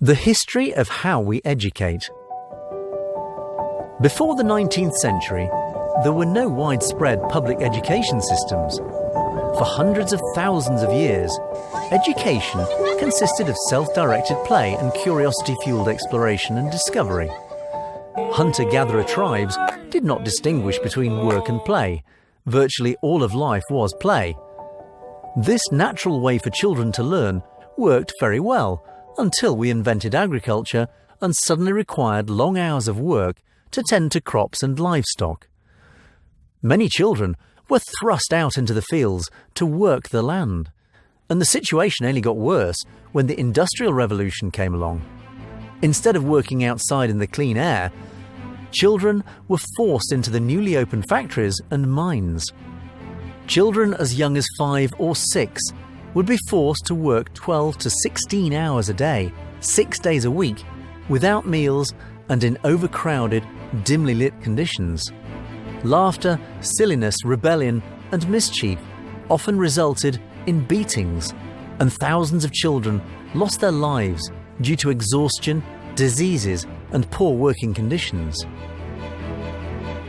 The history of how we educate. Before the 19th century, there were no widespread public education systems. For hundreds of thousands of years, education consisted of self-directed play and curiosity-fueled exploration and discovery. Hunter-gatherer tribes did not distinguish between work and play. Virtually all of life was play. This natural way for children to learn worked very well until we invented agriculture and suddenly required long hours of work to tend to crops and livestock. Many children were thrust out into the fields to work the land, and the situation only got worse when the Industrial Revolution came along. Instead of working outside in the clean air, children were forced into the newly opened factories and mines. Children as young as 5 or 6 would be forced to work 12 to 16 hours a day, 6 days a week, without meals and in overcrowded, dimly lit conditions. Laughter, silliness, rebellion, and mischief often resulted in beatings, and thousands of children lost their lives due to exhaustion, diseases, and poor working conditions.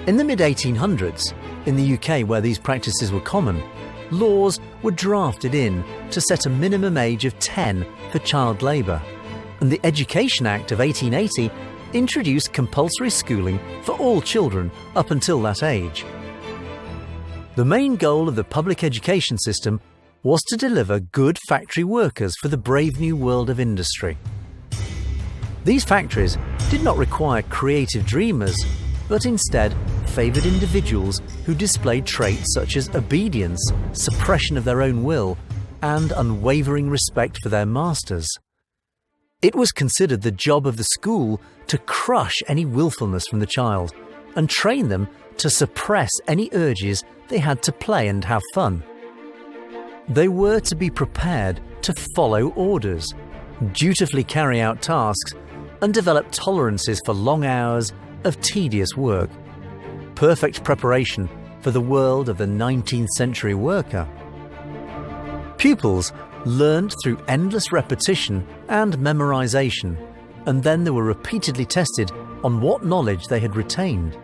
In the mid-1800s, in the UK where these practices were common, laws were drafted in to set a minimum age of 10 for child labour, and the Education Act of 1880 introduced compulsory schooling for all children up until that age. The main goal of the public education system was to deliver good factory workers for the brave new world of industry. These factories did not require creative dreamers, but instead favoured individuals who displayed traits such as obedience, suppression of their own will, and unwavering respect for their masters. It was considered the job of the school to crush any willfulness from the child and train them to suppress any urges they had to play and have fun. They were to be prepared to follow orders, dutifully carry out tasks, and develop tolerances for long hours of tedious work. Perfect preparation for the world of the 19th century worker. Pupils learned through endless repetition and memorization, and then they were repeatedly tested on what knowledge they had retained.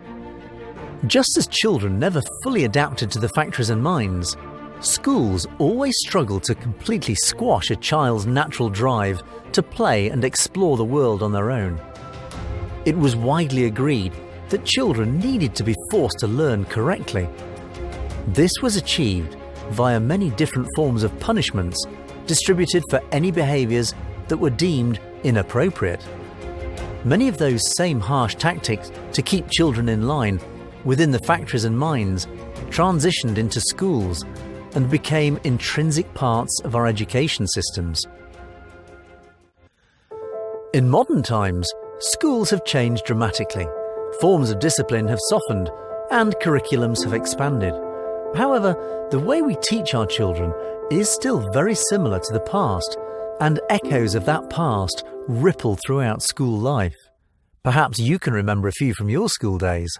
Just as children never fully adapted to the factories and mines, schools always struggle to completely squash a child's natural drive to play and explore the world on their own. It was widely agreed that children needed to be forced to learn correctly. This was achieved via many different forms of punishments distributed for any behaviours that were deemed inappropriate. Many of those same harsh tactics to keep children in line within the factories and mines transitioned into schools and became intrinsic parts of our education systems. In modern times, schools have changed dramatically. Forms of discipline have softened and curriculums have expanded. However, the way we teach our children is still very similar to the past, and echoes of that past ripple throughout school life. Perhaps you can remember a few from your school days.